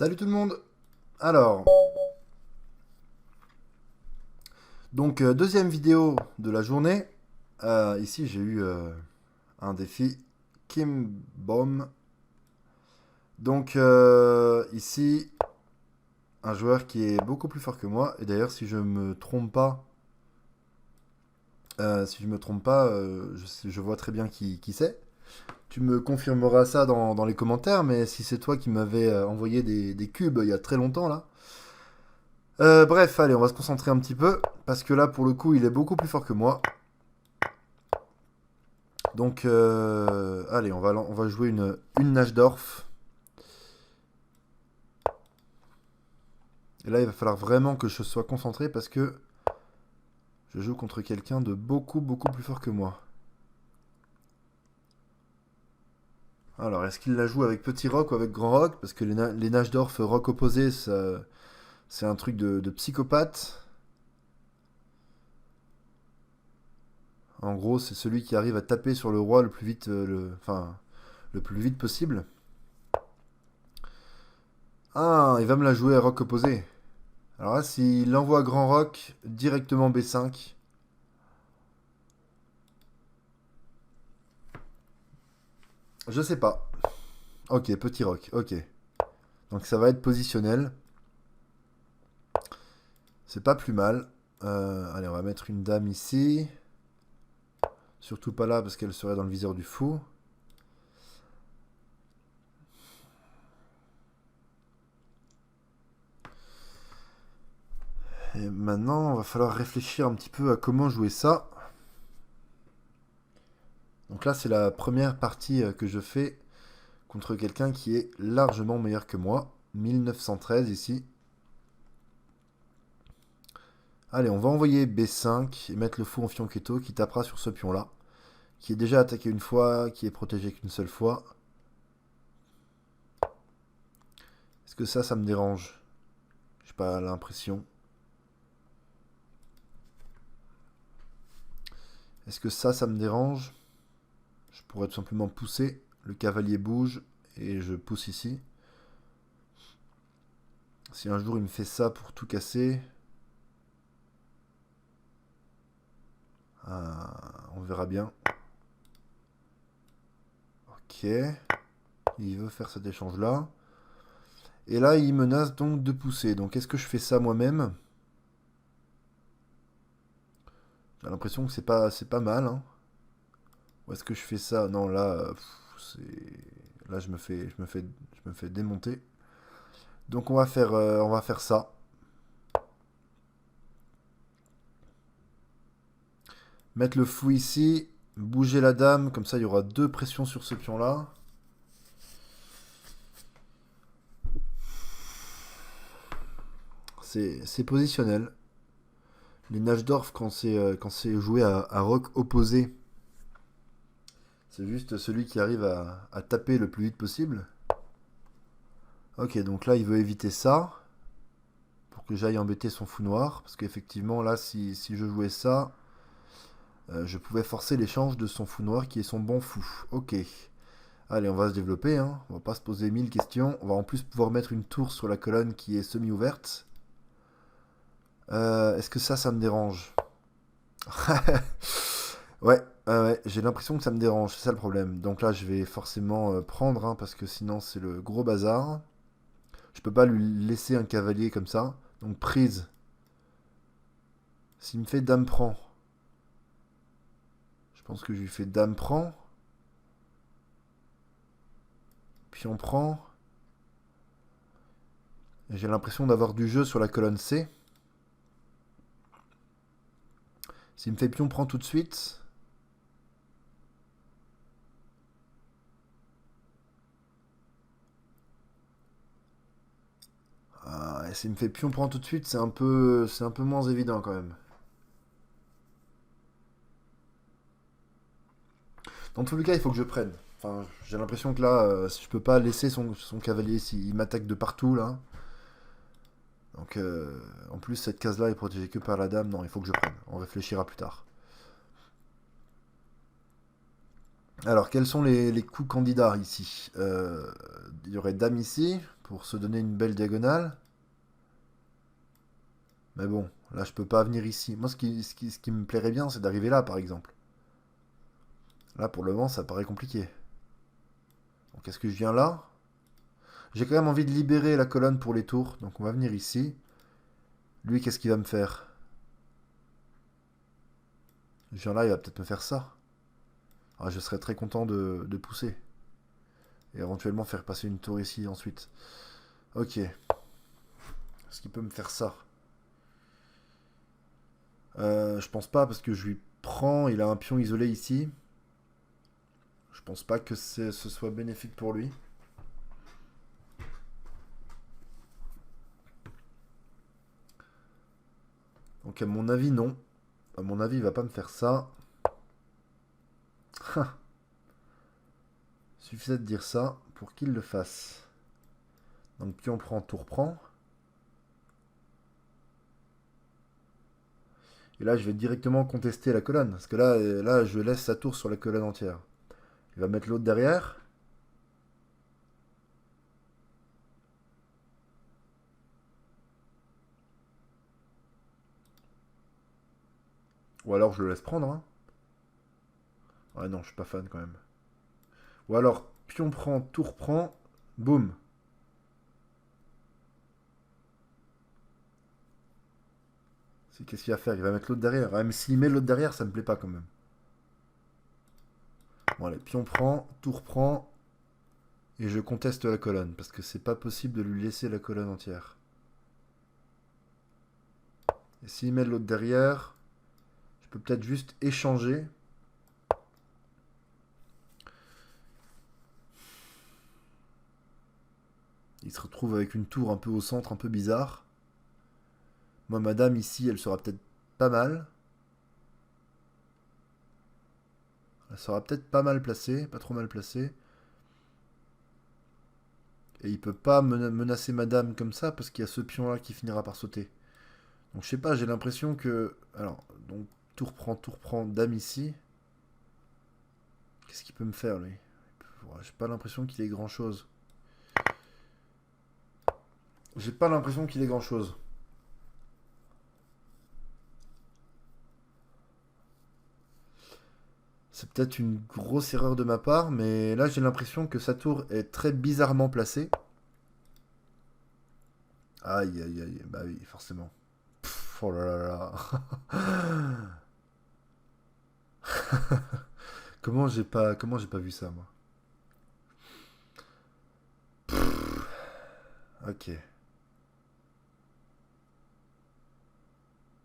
Salut tout le monde. Alors, donc deuxième vidéo de la journée. Ici j'ai eu un défi Kim Bomb. Donc ici un joueur qui est beaucoup plus fort que moi. Et d'ailleurs si je me trompe pas, je vois très bien qui c'est. Tu me confirmeras ça dans les commentaires, mais si c'est toi qui m'avais envoyé des cubes il y a très longtemps là. Bref, allez, on va se concentrer un petit peu, parce que là, pour le coup, il est beaucoup plus fort que moi. Donc, allez, on va jouer une Najdorf. Et là, il va falloir vraiment que je sois concentré, parce que je joue contre quelqu'un de beaucoup plus fort que moi. Alors, est-ce qu'il la joue avec petit roc ou avec grand roc? Parce que les Najdorf roc opposé, c'est un truc de psychopathe. En gros, c'est celui qui arrive à taper sur le roi le plus vite, enfin, le plus vite possible. Ah, il va me la jouer à roc opposé. Alors là, s'il envoie grand roc directement B5, je sais pas. Ok, petit roc, ok. Donc ça va être positionnel. C'est pas plus mal. Allez, on va mettre une dame ici. Surtout pas là parce qu'elle serait dans le viseur du fou. Et maintenant, on va falloir réfléchir un petit peu à comment jouer ça. Donc là, c'est la première partie que je fais contre quelqu'un qui est largement meilleur que moi. 1913 ici. Allez, on va envoyer B5 et mettre le fou en fianchetto qui tapera sur ce pion-là. Qui est déjà attaqué une fois, qui est protégé qu'une seule fois. Est-ce que ça me dérange? J'ai pas l'impression. Est-ce que ça me dérange? Je pourrais tout simplement pousser. Le cavalier bouge et je pousse ici. Si un jour il me fait ça pour tout casser, on verra bien. Ok. Il veut faire cet échange-là. Et là, il menace donc de pousser. Donc, est-ce que je fais ça moi-même? J'ai l'impression que c'est pas mal. Hein. Ou est-ce que je fais ça? Non, là, là, je me fais démonter. Donc, on va faire ça. Mettre le fou ici, bouger la dame, comme ça, il y aura deux pressions sur ce pion-là. C'est positionnel. Les Najdorf, quand c'est joué à rock opposé, c'est juste celui qui arrive à taper le plus vite possible. Ok, donc là, il veut éviter ça pour que j'aille embêter son fou noir. Parce qu'effectivement, là, si je jouais ça, je pouvais forcer l'échange de son fou noir qui est son bon fou. Ok. Allez, on va se développer. Hein. On va pas se poser 1000 questions. On va en plus pouvoir mettre une tour sur la colonne qui est semi-ouverte. Est-ce que ça me dérange? Ouais, ouais, j'ai l'impression que ça me dérange, c'est ça le problème. Donc là, je vais forcément prendre, hein, parce que sinon c'est le gros bazar. Je peux pas lui laisser un cavalier comme ça. Donc prise. S'il me fait dame prend, je pense que je lui fais dame prend. Puis on prend. J'ai l'impression d'avoir du jeu sur la colonne C. S'il me fait pion prend tout de suite. Et s'il me fait pion prend tout de suite, c'est un peu moins évident quand même. Dans tous les cas, il faut que je prenne. Enfin, j'ai l'impression que là, je peux pas laisser son cavalier s'il m'attaque de partout là. Donc, en plus, cette case-là est protégée que par la dame. Non, il faut que je prenne. On réfléchira plus tard. Alors, quels sont les coups candidats ici? Il y aurait dame ici pour se donner une belle diagonale. Mais bon, là je peux pas venir ici. Moi ce qui me plairait bien, c'est d'arriver là par exemple. Là pour le moment ça paraît compliqué. Donc est-ce que je viens là? J'ai quand même envie de libérer la colonne pour les tours, donc on va venir ici. Lui, qu'est-ce qu'il va me faire? Je viens là, il va peut-être me faire ça. Ah, je serais très content de pousser. Et éventuellement faire passer une tour ici ensuite. Ok. Est-ce qu'il peut me faire ça? Je pense pas parce que je lui prends, il a un pion isolé ici. Je pense pas que ce soit bénéfique pour lui. Donc à mon avis, non. À mon avis, il va pas me faire ça. Suffisait de dire ça pour qu'il le fasse. Donc pion prend, tour prend. Et là, je vais directement contester la colonne. Parce que là, je laisse sa tour sur la colonne entière. Il va mettre l'autre derrière. Ou alors je le laisse prendre. Hein. Ouais, non, je suis pas fan quand même. Ou alors, pion prend, tour prend. Boum. Qu'est-ce qu'il va faire? Il va mettre l'autre derrière. Ouais, mais s'il met l'autre derrière, ça me plaît pas quand même. Bon, allez, pion prend, tour prend. Et je conteste la colonne. Parce que c'est pas possible de lui laisser la colonne entière. Et s'il met l'autre derrière, je peux peut-être juste échanger. Il se retrouve avec une tour un peu au centre, un peu bizarre. Moi, madame, ici, elle sera peut-être pas mal. Elle sera peut-être pas mal placée, pas trop mal placée. Et il peut pas menacer madame comme ça parce qu'il y a ce pion-là qui finira par sauter. Donc je sais pas, j'ai l'impression que... Alors, donc tour prend, dame ici. Qu'est-ce qu'il peut me faire, lui? Ouais, j'ai pas l'impression qu'il ait grand-chose. J'ai pas l'impression qu'il ait grand-chose. C'est peut-être une grosse erreur de ma part, mais là j'ai l'impression que sa tour est très bizarrement placée. Aïe, aïe, aïe, bah oui, forcément. Pff, oh là là là. Comment j'ai pas vu ça, moi? Ok.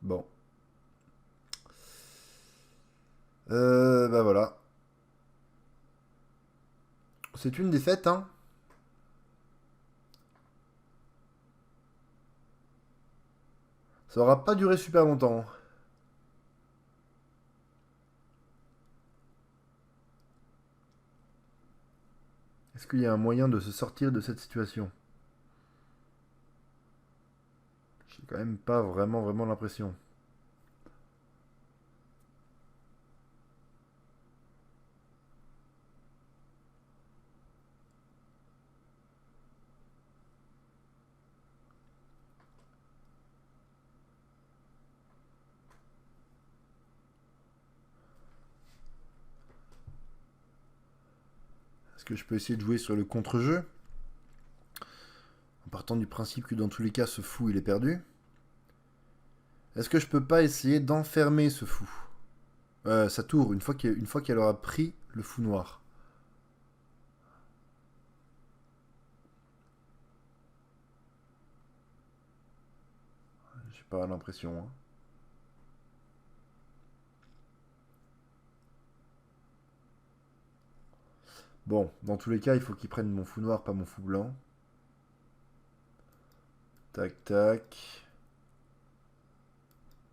Bon. Bah voilà. C'est une défaite, hein. Ça aura pas duré super longtemps. Est-ce qu'il y a un moyen de se sortir de cette situation? J'ai quand même pas vraiment l'impression. Est-ce que je peux essayer de jouer sur le contre-jeu? En partant du principe que dans tous les cas, ce fou, il est perdu. Est-ce que je peux pas essayer d'enfermer ce fou? Sa tour, une fois qu'elle aura pris le fou noir. J'ai pas l'impression. Hein. Bon, dans tous les cas, il faut qu'il prenne mon fou noir, pas mon fou blanc. Tac, tac.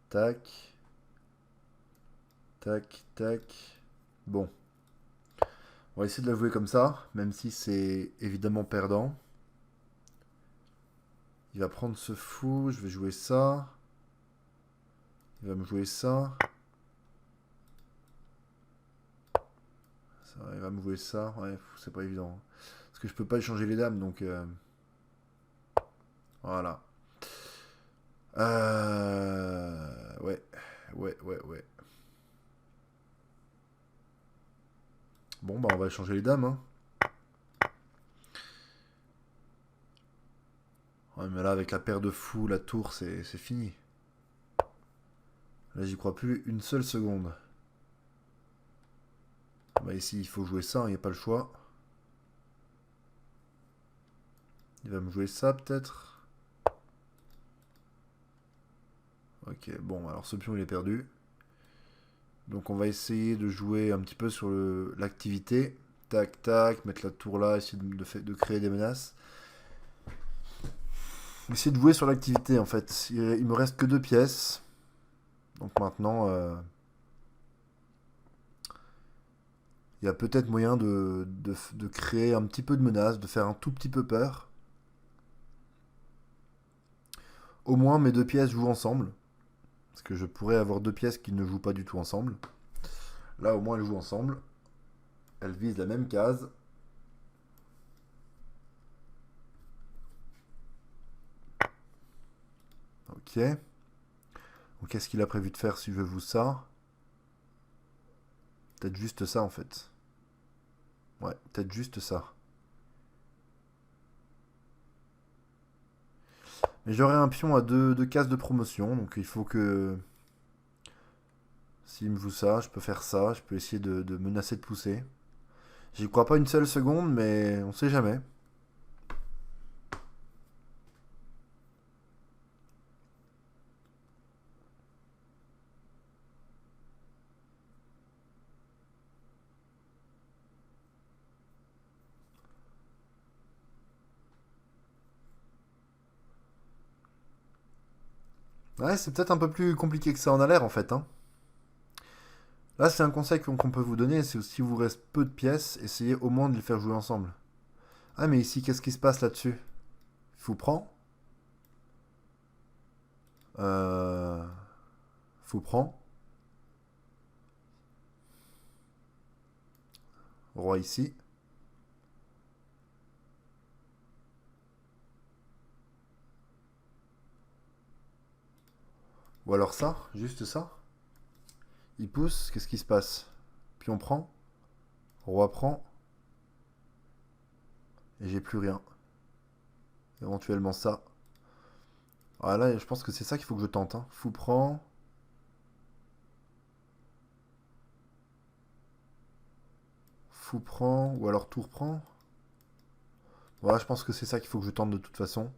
Tac. Tac, tac. Bon. On va essayer de la jouer comme ça, même si c'est évidemment perdant. Il va prendre ce fou, je vais jouer ça. Il va me jouer ça. Il va me jouer ça. Ouais, c'est pas évident. Parce que je peux pas échanger les dames, donc... Voilà. Ouais. Ouais. Bon, bah on va changer les dames, hein. Ouais, mais là, avec la paire de fous, la tour, c'est fini. Là, j'y crois plus une seule seconde. Bah ici, il faut jouer ça, il n'y a pas le choix. Il va me jouer ça, peut-être. Ok, bon, alors ce pion, il est perdu. Donc on va essayer de jouer un petit peu sur l'activité. Tac, tac, mettre la tour là, essayer de créer des menaces. Essayer de jouer sur l'activité, en fait. Il me reste que 2 pièces. Donc maintenant, il y a peut-être moyen de créer un petit peu de menace, de faire un tout petit peu peur. Au moins mes 2 pièces jouent ensemble. Parce que je pourrais avoir 2 pièces qui ne jouent pas du tout ensemble. Là, au moins, elles jouent ensemble. Elles visent la même case. Ok. Donc, qu'est-ce qu'il a prévu de faire si je joue ça? Peut-être juste ça, en fait. Ouais, peut-être juste ça. Mais j'aurai un pion à 2 cases de promotion. Donc, il faut que... S'il me joue ça, je peux faire ça. Je peux essayer de menacer de pousser. J'y crois pas une seule seconde, mais on sait jamais. Ouais, c'est peut-être un peu plus compliqué que ça en a l'air, en fait, hein. Là, c'est un conseil qu'on peut vous donner, c'est si vous reste peu de pièces, essayez au moins de les faire jouer ensemble. Ah, mais ici, qu'est-ce qui se passe là-dessus? Fou prend. Euh... Fou prend. Roi ici. Ou alors ça, juste ça. Il pousse, qu'est-ce qui se passe? Pion prend. Roi prend. Et j'ai plus rien. Éventuellement ça. Ah là, je pense que c'est ça qu'il faut que je tente, hein. Fou prend. Fou prend. Ou alors tour prend. Voilà, je pense que c'est ça qu'il faut que je tente de toute façon.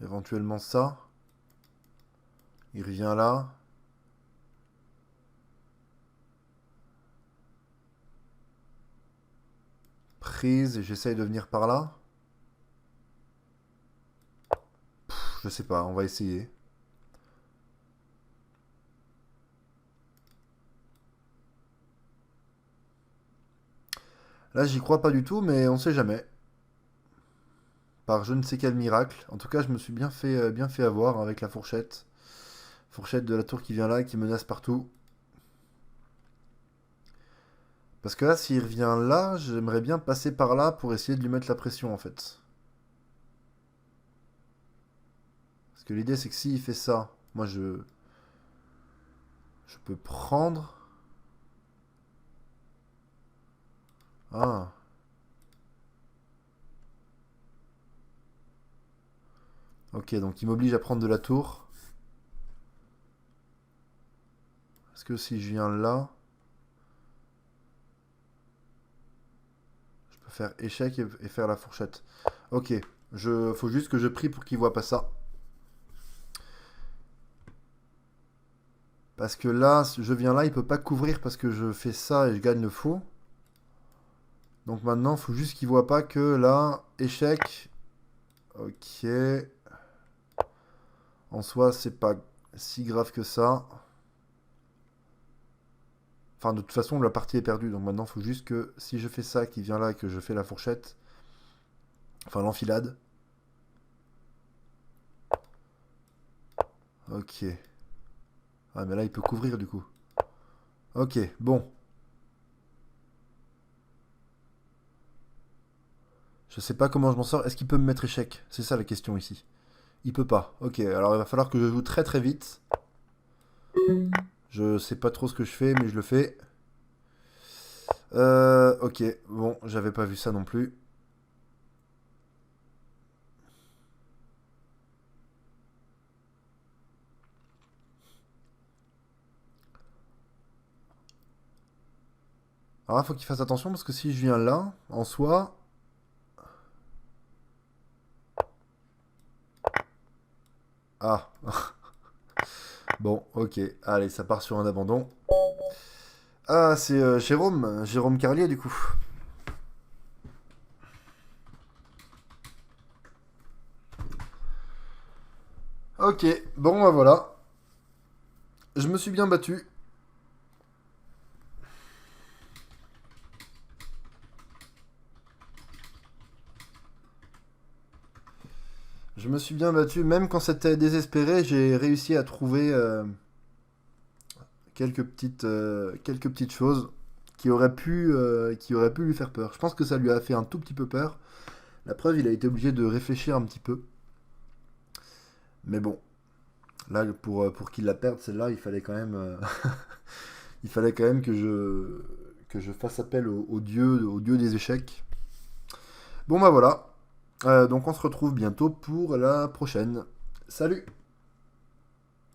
Éventuellement ça. Il revient là. Prise, et j'essaye de venir par là. Je sais pas, on va essayer. Là, j'y crois pas du tout, mais on sait jamais. Par je ne sais quel miracle. En tout cas, je me suis bien fait avoir avec la fourchette. Fourchette de la tour qui vient là, qui menace partout. Parce que là, s'il revient là, j'aimerais bien passer par là pour essayer de lui mettre la pression, en fait. Parce que l'idée, c'est que s'il fait ça, moi, je peux prendre... Ah. Ok, donc il m'oblige à prendre de la tour. Est-ce que si je viens là, je peux faire échec et faire la fourchette? Ok, faut juste que je prie pour qu'il voit pas ça. Parce que là, si je viens là, il peut pas couvrir parce que je fais ça et je gagne le fou. Donc maintenant, il faut juste qu'il voit pas que là, échec. Ok. En soi, c'est pas si grave que ça. Enfin, de toute façon, la partie est perdue. Donc maintenant, il faut juste que si je fais ça, qui vient là et que je fais la fourchette, enfin l'enfilade. Ok. Ah, mais là, il peut couvrir du coup. Ok, bon. Je sais pas comment je m'en sors. Est-ce qu'il peut me mettre échec? C'est ça la question ici. Il peut pas. Ok, alors il va falloir que je joue très très vite. Je sais pas trop ce que je fais, mais je le fais. Ok, bon, j'avais pas vu ça non plus. Alors là, faut qu'il fasse attention parce que si je viens là, en soi... Ah, bon, ok. Allez, ça part sur un abandon. Ah, c'est Jérôme Carlier du coup. Ok, bon, bah voilà. Je me suis bien battu. Je me suis bien battu, même quand c'était désespéré, j'ai réussi à trouver quelques petites choses qui auraient pu lui faire peur. Je pense que ça lui a fait un tout petit peu peur. La preuve, il a été obligé de réfléchir un petit peu. Mais bon, là, pour qu'il la perde, celle-là, il fallait quand même, il fallait quand même que je fasse appel au dieu des échecs. Bon, bah voilà. Donc on se retrouve bientôt pour la prochaine. Salut!